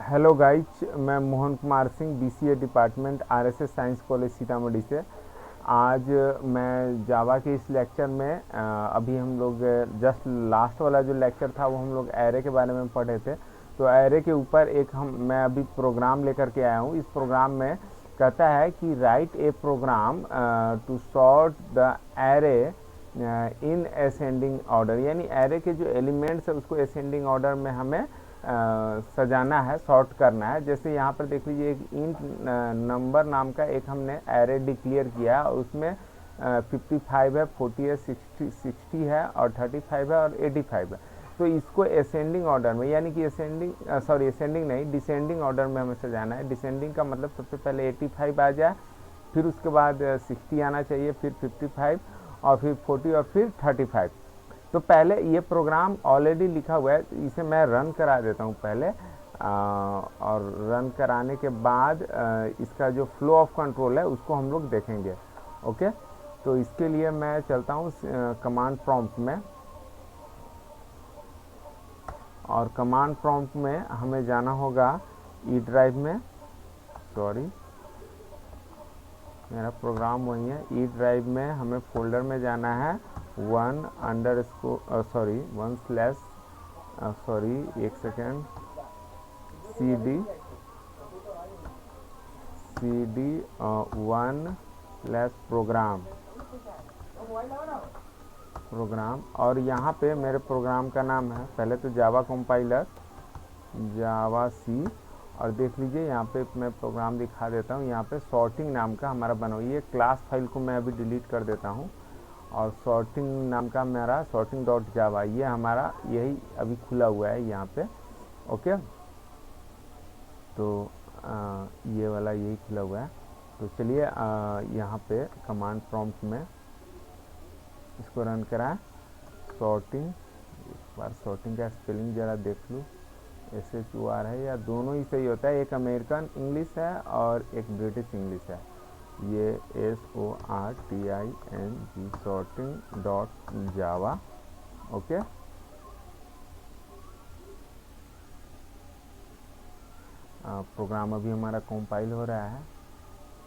Hello guys, मैं Mohan Kumar Singh, BCA department RSS science college Sitamarhi से। आज मैं जावा के इस लेक्चर में अभी हम लोग जस्ट लास्ट वाला जो लेक्चर था वो हम लोग एरे के बारे में पढ़े थे। तो एरे के ऊपर मैं अभी प्रोग्राम लेकर के आया हूँ। इस प्रोग्राम में कहता है कि write a program to sort the array in ascending order, यानी एरे के जो एलिमेंट्स है उसको असेंडिंग ऑर्डर में हमें सजाना है, सॉर्ट करना है। जैसे यहाँ पर देख लीजिए, एक इंट नंबर नाम का एक हमने एरे डिक्लेयर किया और उसमें 55 है, 40 है, 60 है और 35 है और 85 है। तो इसको असेंडिंग ऑर्डर में, यानी कि असेंडिंग नहीं, डिसेंडिंग ऑर्डर में हमें सजाना है। डिसेंडिंग का मतलब सबसे पहले 85 आ जाए, फिर उसके बाद 60 आना चाहिए, फिर 55 और फिर 40 और फिर 35। तो पहले ये प्रोग्राम ऑलरेडी लिखा हुआ है, इसे मैं रन करा देता हूँ पहले। और रन कराने के बाद इसका जो फ्लो ऑफ कंट्रोल है उसको हम लोग देखेंगे। ओके, तो इसके लिए मैं चलता हूँ कमांड प्रॉम्प्ट में, और कमांड प्रॉम्प्ट में हमें जाना होगा ई ड्राइव में। सॉरी, मेरा प्रोग्राम वही है। ई ड्राइव में हमें फोल्डर में जाना है 1/cd और यहाँ पे मेरे प्रोग्राम का नाम है, पहले तो जावा कंपाइलर, जावा सी। और देख लीजिए यहाँ पे मैं प्रोग्राम दिखा देता हूँ। यहाँ पे सॉर्टिंग नाम का हमारा बना हुआ, ये क्लास फाइल को मैं अभी डिलीट कर देता हूँ। और सॉर्टिंग नाम का मेरा sorting.java, ये हमारा यही अभी खुला हुआ है यहाँ पे। ओके, तो ये वाला यही खुला हुआ है। तो चलिए यहाँ पे कमांड प्रॉम्प्ट में इसको रन कराएं। सॉर्टिंग, एक बार सॉर्टिंग का स्पेलिंग ज़रा देख लूँ, SHOR है या दोनों ही सही होता है। एक अमेरिकन इंग्लिश है और एक ब्रिटिश इंग्लिश है। ये SORTING sorting.java। ओके, प्रोग्राम अभी हमारा कंपाइल हो रहा है,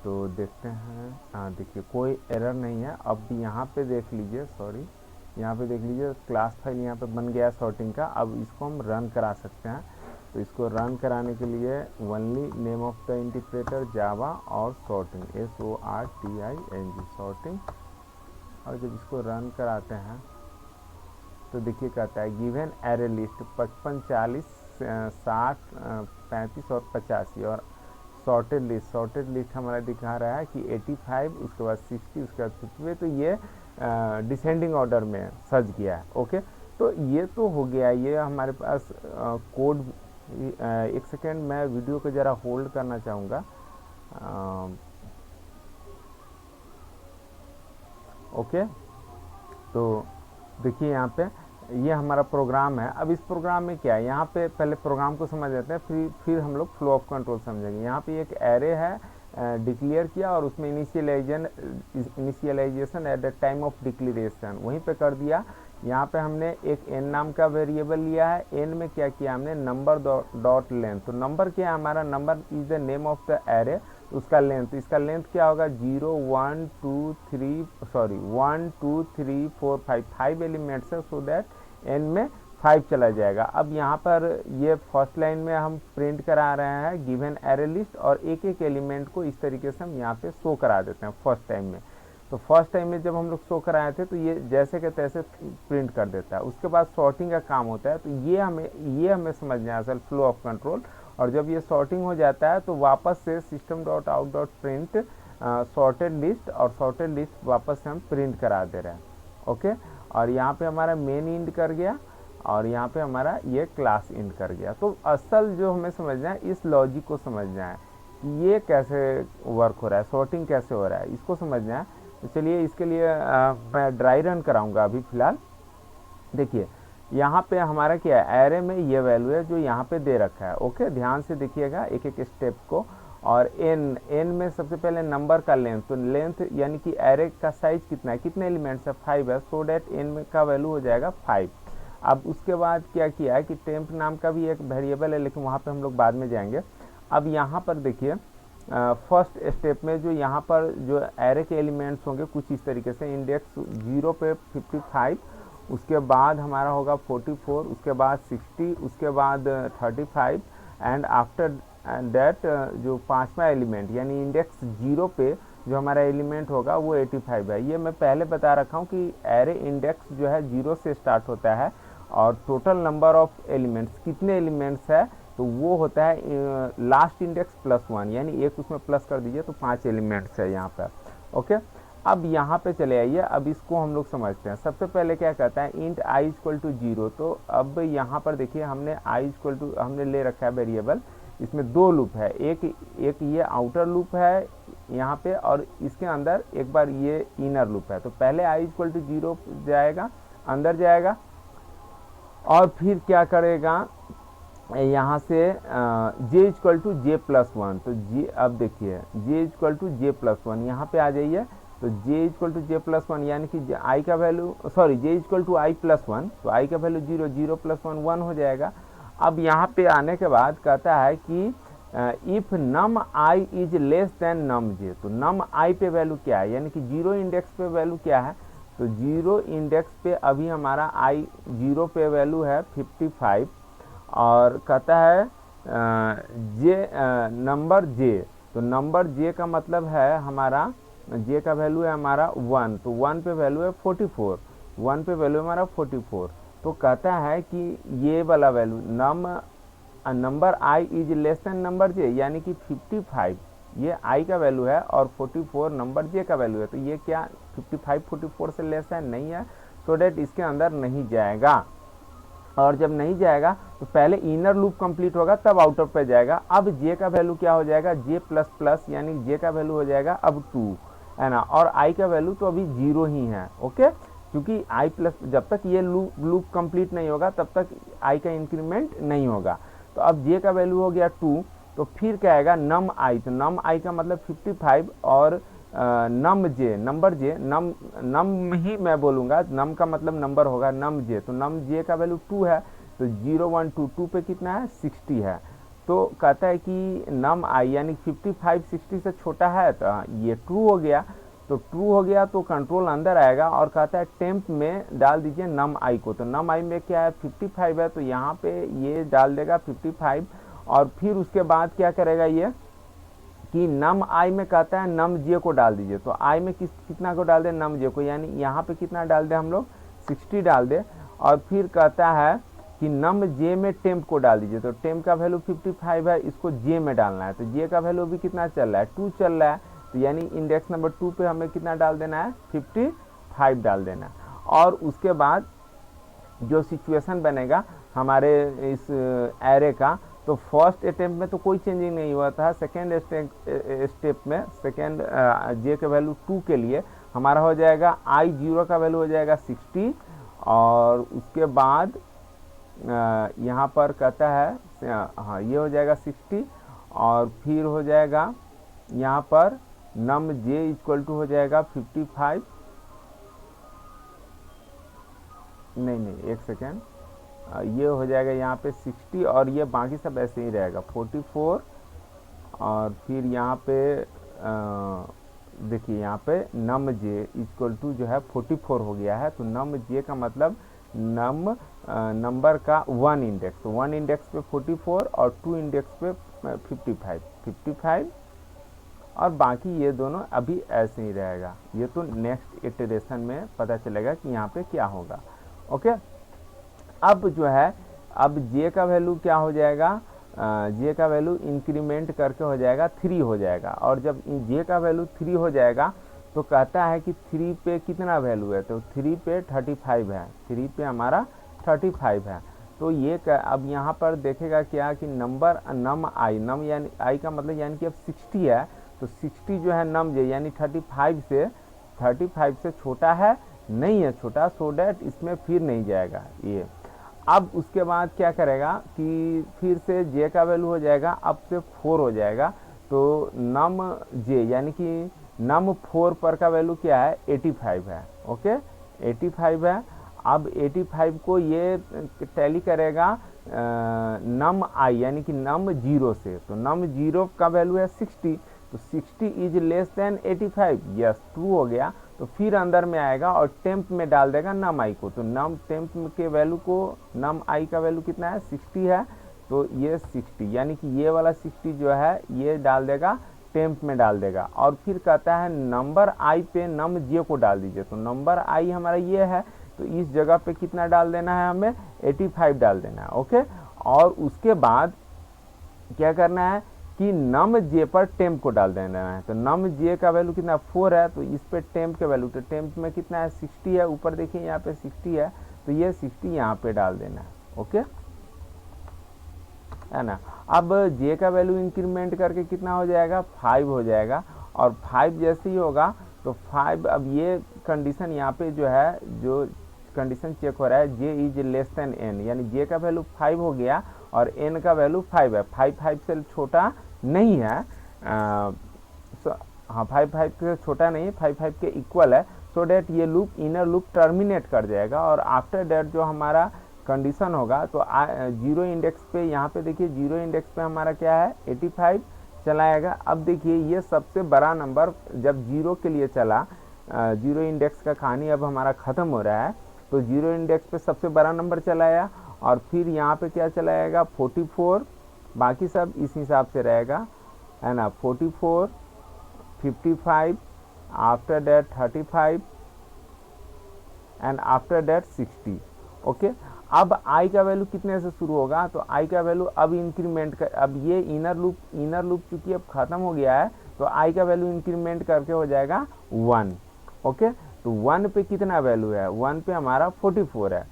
तो देखते हैं। देखिए कोई एरर नहीं है। अब यहाँ पे देख लीजिए, सॉरी, यहाँ पे देख लीजिए क्लास फाइल यहाँ पे बन गया सॉर्टिंग का। अब इसको हम रन करा सकते हैं। तो इसको रन कराने के लिए only name of the interpreter Java और सॉर्टिंग, SORTING सॉर्टिंग। और जब इसको रन कराते हैं तो देखिए कहता है गिवन एरे लिस्ट 55, 40, 60, 35 और 85। और सॉर्टेड लिस्ट हमारा दिखा रहा है कि 85, उसके बाद 60, उसके बाद 50। तो ये डिसेंडिंग ऑर्डर में सज गया है। ओके, तो ये तो हो गया। ये हमारे पास कोड। एक सेकेंड, मैं वीडियो को ज़रा होल्ड करना चाहूँगा। ओके, तो देखिए यहाँ पे ये हमारा प्रोग्राम है। अब इस प्रोग्राम में क्या है, यहाँ पे पहले प्रोग्राम को समझ लेते हैं, फिर हम लोग फ्लो ऑफ कंट्रोल समझेंगे। यहाँ पे एक एरे है डिक्लेयर किया और उसमें initialization at the time of declaration वहीं पे कर दिया। यहाँ पे हमने एक n नाम का वेरिएबल लिया है। n में क्या किया हमने, नंबर डॉट लेंथ। तो नंबर क्या है हमारा, number is the name of the array, तो उसका लेंथ, तो इसका लेंथ क्या होगा 0 1 2 3 4 5 एलिमेंट्स है, सो दैट n में 5 चला जाएगा। अब यहाँ पर ये फर्स्ट लाइन में हम प्रिंट करा रहे हैं गिवन एरे लिस्ट, और एक एक एलिमेंट को इस तरीके से हम यहाँ पे शो करा देते हैं फर्स्ट टाइम में। तो फर्स्ट टाइम में जब हम लोग शो कराए थे तो ये जैसे के तैसे प्रिंट कर देता है। उसके बाद सॉर्टिंग का काम होता है। तो ये हमें समझना है असल फ्लो ऑफ कंट्रोल। और जब ये सॉर्टिंग हो जाता है तो वापस से system.out.print सॉर्टेड लिस्ट, और सॉर्टेड लिस्ट वापस से हम प्रिंट करा दे रहे हैं। ओके, और यहाँ पे हमारा मेन इंड कर गया और यहाँ पे हमारा ये क्लास इंड कर गया। तो असल जो हमें समझना है, इस लॉजिक को समझना है कि ये कैसे वर्क हो रहा है, सॉर्टिंग कैसे हो रहा है, इसको समझना है। तो चलिए इसके लिए मैं ड्राई रन कराऊंगा अभी फ़िलहाल। देखिए यहाँ पे हमारा क्या है, एरे में ये वैल्यू है जो यहाँ पे दे रखा है। ओके, ध्यान से देखिएगा एक एक स्टेप को। और n में सबसे पहले नंबर का लेंथ, तो लेंथ यानी कि एरे का साइज कितना है, कितने एलिमेंट्स है, 5 है, सो डैट n का वैल्यू हो जाएगा 5। अब उसके बाद क्या किया है कि टेम्प नाम का भी एक वेरिएबल है, लेकिन वहाँ पे हम लोग बाद में जाएंगे। अब यहाँ पर देखिए फर्स्ट स्टेप में जो यहाँ पर जो एरे के एलिमेंट्स होंगे कुछ इस तरीके से, इंडेक्स 0 पे 55, उसके बाद हमारा होगा 44, उसके बाद 60, उसके बाद 35 एंड आफ्टर दैट जो पांचवा एलिमेंट यानी इंडेक्स 0 पे जो हमारा एलिमेंट होगा वो 85 है। ये मैं पहले बता रखा हूँ कि एरे इंडेक्स जो है 0 से स्टार्ट होता है और टोटल नंबर ऑफ एलिमेंट्स कितने एलिमेंट्स है तो वो होता है लास्ट इंडेक्स प्लस 1, यानी एक उसमें प्लस कर दीजिए तो 5 एलिमेंट्स है यहाँ पर। ओके, अब यहाँ पे चले आइए, अब इसको हम लोग समझते हैं। सबसे पहले क्या कहता है इंट आई इक्वल टू 0, तो अब यहाँ पर देखिए हमने आई इक्वल टू हमने ले रखा है वेरिएबल, इसमें दो लूप है, एक ये आउटर लूप है यहाँ पे और इसके अंदर एक बार ये इनर लूप है। तो पहले आई इक्वल टू 0 जाएगा, अंदर जाएगा और फिर क्या करेगा यहाँ से J equal to J plus 1, तो जे अब देखिए J equal to J plus 1 यहाँ पे आ जाइए, तो J equal to J plus 1 यानी कि आई का value sorry J equal to I plus 1, तो आई का वैल्यू 0, 0 प्लस 1 1 हो जाएगा। अब यहाँ पे आने के बाद कहता है कि if num I is less than num J, तो नम आई पे वैल्यू क्या है यानी कि 0 इंडेक्स पे वैल्यू क्या है, तो 0 इंडेक्स पे अभी हमारा आई 0 पे वैल्यू है 55 और कहता है जे नंबर जे, तो नंबर जे का मतलब है हमारा जे का वैल्यू है हमारा 1, तो 1 पे वैल्यू है 44, 1 पे वैल्यू हमारा 44, तो कहता है कि ये वाला value number I is less than number J यानी कि 55 ये आई का वैल्यू है और 44 नंबर जे का वैल्यू है, तो ये क्या 55 44 से लेस है नहीं है, सो डेट इसके अंदर नहीं जाएगा। और जब नहीं जाएगा तो पहले इनर लूप कंप्लीट होगा तब आउटर पे जाएगा। अब जे का वैल्यू क्या हो जाएगा जे प्लस प्लस यानी जे का वैल्यू हो जाएगा अब 2 है ना, और आई का वैल्यू तो अभी 0 ही है। ओके, क्योंकि आई प्लस जब तक ये लूप कंप्लीट नहीं होगा तब तक आई का इंक्रीमेंट नहीं होगा। तो अब जे का वैल्यू हो गया 2, तो फिर क्या आएगा नम आई, तो नम आई का मतलब 55 और नम जे नंबर जे नम ही मैं बोलूँगा, नम का मतलब नंबर होगा, नम जे, तो नम जे का वैल्यू 2 है, तो 0 1 2 2 पे कितना है 60 है। तो कहता है कि नम आई यानी 55 60 से छोटा है, तो ये ट्रू हो गया, तो ट्रू हो गया तो कंट्रोल अंदर आएगा और कहता है टेम्प में डाल दीजिए नम आई को, तो नम आई में क्या है 55 है, तो यहाँ पे ये डाल देगा 55 और फिर उसके बाद क्या करेगा ये कि नम आई में कहता है नम जे को डाल दीजिए, तो आई में कितना को डाल दे नम जे को, यानी यहाँ पे कितना डाल दे हम लोग 60 डाल दे और फिर कहता है कि नम जे में टेम्प को डाल दीजिए, तो टेम्प का वैल्यू 55 है, इसको जे में डालना है, तो जे का वैल्यू भी कितना चल रहा है 2 चल रहा है, तो यानी इंडेक्स नंबर 2 पे हमें कितना डाल देना है 55 डाल देना है। और उसके बाद जो सिचुएशन बनेगा हमारे इस एरे का, तो फर्स्ट अटेम्प्ट में तो कोई चेंजिंग नहीं हुआ था, सेकेंड स्टेप में सेकेंड जे के वैल्यू 2 के लिए हमारा हो जाएगा आई 0 का वैल्यू हो जाएगा 60 और उसके बाद यहाँ पर कहता है हाँ ये हो जाएगा 60 और फिर हो जाएगा यहाँ पर नम जे इक्वल टू हो जाएगा 55 नहीं एक सेकेंड, ये हो जाएगा यहाँ पे 60 और ये बाकी सब ऐसे ही रहेगा 44 और फिर यहाँ पे देखिए यहाँ पे नम जे इक्वल टू जो है 44 हो गया है, तो नम जे का मतलब नम नंबर का 1 इंडेक्स, तो 1 इंडेक्स पे 44 और 2 इंडेक्स पे 55 और बाकी ये दोनों अभी ऐसे ही रहेगा। ये तो नेक्स्ट इटरेशन में पता चलेगा कि यहाँ पे क्या होगा। ओके, अब जो है अब जे का वैल्यू क्या हो जाएगा, जे का वैल्यू इंक्रीमेंट करके हो जाएगा 3 हो जाएगा, और जब जे का वैल्यू 3 हो जाएगा तो कहता है कि 3 पे कितना वैल्यू है, तो 3 पे 35 है, 3 पे हमारा 35 है। तो ये अब यहाँ पर देखेगा क्या कि नंबर नम आई, नम यानी आई का मतलब यानी कि अब 60 है, तो 60 जो है नम जे यानी 35 से छोटा है नहीं है छोटा, सो डैट इसमें फिर नहीं जाएगा ये। अब उसके बाद क्या करेगा कि फिर से जे का वैल्यू हो जाएगा अब से 4 हो जाएगा, तो नम जे यानी कि नम 4 पर का वैल्यू क्या है 85 है। ओके 85 है अब 85 को ये टैली करेगा नम आई यानी कि नम 0 से, तो नम 0 का वैल्यू है 60, तो 60 is less then 85, yes true हो गया। तो फिर अंदर में आएगा और टेम्प में डाल देगा नम आई को, तो नम टेम्प के वैल्यू को, नम आई का वैल्यू कितना है 60 है, तो ये 60 यानी कि ये वाला 60 जो है ये डाल देगा टेम्प में डाल देगा। और फिर कहता है नंबर आई पे नम जे को डाल दीजिए, तो नंबर आई हमारा ये है, तो इस जगह पे कितना डाल देना है हमें 85 डाल देना है। ओके, और उसके बाद क्या करना है कि नम जे पर टेम्प को डाल देना है, तो नम जे का वैल्यू कितना 4 है, तो इस पे टेम्प का वैल्यू, तो टेम्प में कितना है 60 है, ऊपर देखिए यहाँ पे 60 है, तो ये 60 यहाँ पे डाल देना है। ओके है ना। अब जे का वैल्यू इंक्रीमेंट करके कितना हो जाएगा 5 हो जाएगा, और 5 जैसे ही होगा तो 5, अब ये कंडीशन यहाँ पे जो है, जो कंडीशन चेक हो रहा है जे इज लेस देन एन, यानी जे का वैल्यू 5 हो गया और एन का वैल्यू 5 है, 5 से छोटा नहीं है, हाँ 5 से छोटा नहीं, 5 के इक्वल है, सो डैट ये लूप इनर लूप टर्मिनेट कर जाएगा। और आफ्टर डैट जो हमारा कंडीशन होगा, तो 0 इंडेक्स पे, यहाँ पे देखिए 0 इंडेक्स पे हमारा क्या है 85 चलाएगा। अब देखिए ये सबसे बड़ा नंबर जब 0 के लिए चला, 0 इंडेक्स का कहानी अब हमारा ख़त्म हो रहा है, तो 0 इंडेक्स पे सबसे बड़ा नंबर चलाया, और फिर यहाँ पे क्या चलाएगा 44, बाकी सब इस हिसाब से रहेगा, है ना, 44, 55, after that 35 and after that 60। Okay, अब आई का वैल्यू कितने से शुरू होगा, तो आई का वैल्यू अब इंक्रीमेंट कर, अब ये इनर लूप चूंकि अब खत्म हो गया है, तो आई का वैल्यू इंक्रीमेंट करके हो जाएगा 1। ओके, तो 1 पे कितना वैल्यू है, 1 पे हमारा 44 है।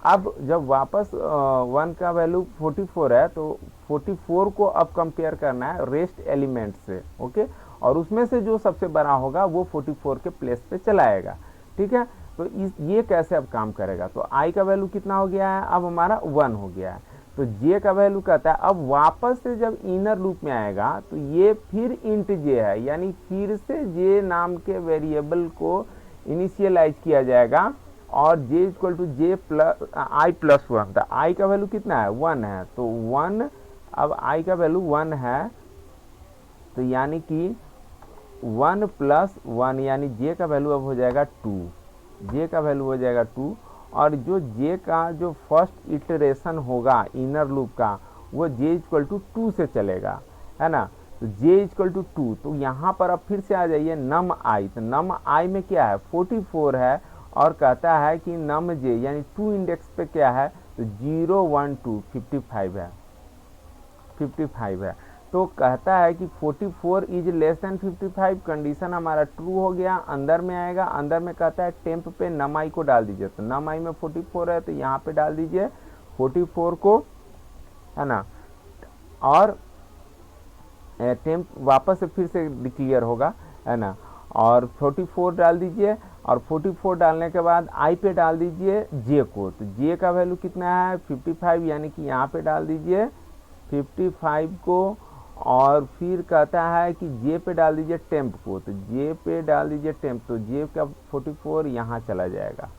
अब जब वापस 1 का वैल्यू 44 है, तो 44 को अब कंपेयर करना है रेस्ट एलिमेंट से। ओके, और उसमें से जो सबसे बड़ा होगा वो 44 के प्लेस पे चलाएगा। ठीक है, तो ये कैसे अब काम करेगा, तो आई का वैल्यू कितना हो गया है, अब हमारा 1 हो गया है, तो जे का वैल्यू कहता है अब वापस से जब इनर लूप में आएगा तो ये फिर इंट जे है, यानी फिर से जे नाम के वेरिएबल को इनिशियलाइज किया जाएगा, और J equal to J plus I plus 1, तो आई का वैल्यू कितना है 1 है, तो 1, अब आई का वैल्यू 1 है, तो यानी कि 1 प्लस 1 यानी जे का वैल्यू अब हो जाएगा 2, जे का वैल्यू हो जाएगा 2, और जो जे का जो फर्स्ट इटरेशन होगा इनर लूप का वो जे इक्वल टू 2 से चलेगा, है ना, तो जे इक्वल टू 2, तो यहाँ पर अब फिर से आ जाइए नम आई, तो नम आई में क्या है 44 है, और कहता है कि नम जे यानी 2 इंडेक्स पे क्या है, तो 0 1 2 55 है, 55 है, तो कहता है कि 44 इज लेस देन 55, कंडीशन हमारा ट्रू हो गया। अंदर में आएगा, अंदर में कहता है टेम्प पे नम आई को डाल दीजिए, तो नम आई में 44 है, तो यहाँ पे डाल दीजिए 44 को, है ना, और टेम्प वापस से फिर से डिक्लेयर होगा, है ना, और 44 डाल दीजिए, और 44 डालने के बाद आई पे डाल दीजिए जे को, तो जे का वैल्यू कितना है 55, यानी कि यहाँ पे डाल दीजिए 55 को, और फिर कहता है कि जे पे डाल दीजिए टेम्प को, तो जे पे डाल दीजिए टेम्प, तो जे का 44 यहाँ चला जाएगा।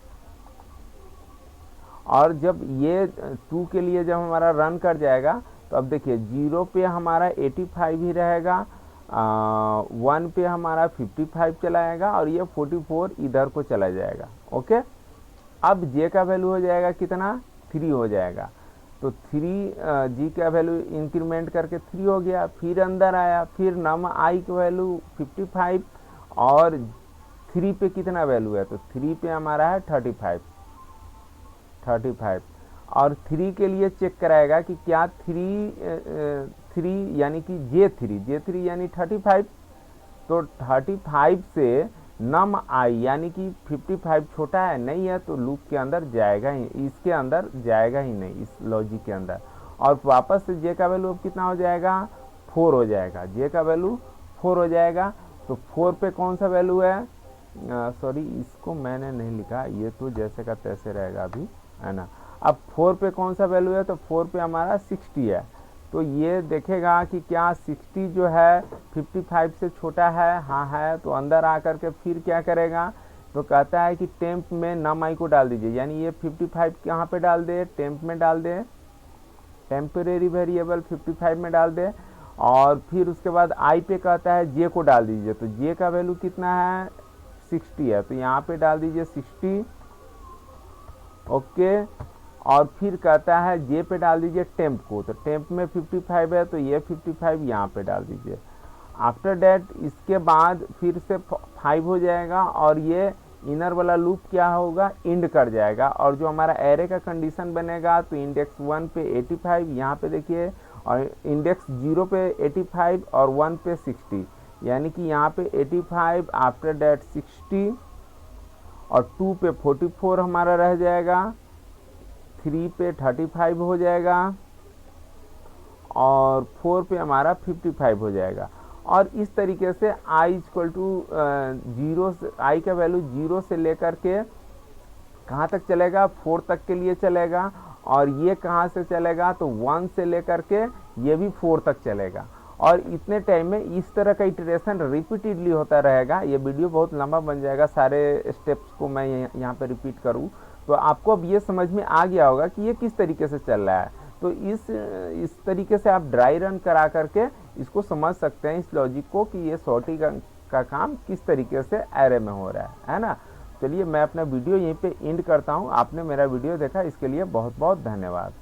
और जब ये 2 के लिए जब हमारा रन कर जाएगा, तो अब देखिए 0 पे हमारा 85 ही रहेगा, 1 पे हमारा 55 चलाएगा, और ये 44 इधर को चला जाएगा। ओके, अब जे का वैल्यू हो जाएगा कितना 3 हो जाएगा, तो 3 जी का वैल्यू इंक्रीमेंट करके 3 हो गया, फिर अंदर आया, फिर नम आई का वैल्यू 55, और 3 पे कितना वैल्यू है, तो 3 पे हमारा है 35, और 3 के लिए चेक कराएगा कि क्या 3 यानी कि J3 यानी 35, तो 35 से नम आई यानी कि 55 छोटा है नहीं है, तो लूप के अंदर जाएगा ही, इसके अंदर जाएगा ही नहीं, इस लॉजिक के अंदर, और वापस से जे का वैल्यू अब कितना हो जाएगा 4 हो जाएगा, जे का वैल्यू 4 हो जाएगा, तो 4 पे कौन सा वैल्यू है, सॉरी इसको मैंने नहीं लिखा, ये तो जैसे का तैसे रहेगा अभी, है ना। अब 4 पे कौन सा वैल्यू है, तो 4 पे हमारा 60 है, तो ये देखेगा कि क्या 60 जो है 55 से छोटा है, हाँ है, तो अंदर आकर के फिर क्या करेगा तो कहता है कि टेम्प में नम आई को डाल दीजिए, यानी ये 55 यहाँ पे डाल दे, टेम्प में डाल दे, टेम्परेरी वेरिएबल 55 में डाल दे। और फिर उसके बाद आई पे कहता है जे को डाल दीजिए, तो जे का वैल्यू कितना है 60 है, तो यहाँ पे डाल दीजिए 60। ओके, और फिर कहता है जे पे डाल दीजिए टेम्प को, तो टेम्प में 55 है तो ये 55 यहाँ पे डाल दीजिए। आफ्टर डैट इसके बाद फिर से 5 हो जाएगा और ये इनर वाला लूप क्या होगा, इंड कर जाएगा। और जो हमारा एरे का कंडीशन बनेगा तो इंडेक्स 1 पे 85 यहाँ पे देखिए, और इंडेक्स 0 पे 85 और 1 पे 60, यानी कि यहाँ पे 85 आफ्टर डैट 60 और 2 पे 44 हमारा रह जाएगा, 3 पे 35 हो जाएगा और 4 पे हमारा 55 हो जाएगा। और इस तरीके से i इक्वल टू 0 से, i का वैल्यू 0 से लेकर के कहाँ तक चलेगा, 4 तक के लिए चलेगा। और ये कहाँ से चलेगा, तो 1 से लेकर के ये भी 4 तक चलेगा। और इतने टाइम में इस तरह का इटरेशन रिपीटेडली होता रहेगा। ये वीडियो बहुत लंबा बन जाएगा, सारे स्टेप्स को मैं यहाँ पे रिपीट करूँ तो आपको अब ये समझ में आ गया होगा कि ये किस तरीके से चल रहा है। तो इस तरीके से आप ड्राई रन करा करके इसको समझ सकते हैं, इस लॉजिक को, कि ये सॉर्टिंग का काम किस तरीके से एरे में हो रहा है ना। चलिए मैं अपना वीडियो यहीं पे एंड करता हूँ। आपने मेरा वीडियो देखा, इसके लिए बहुत बहुत धन्यवाद।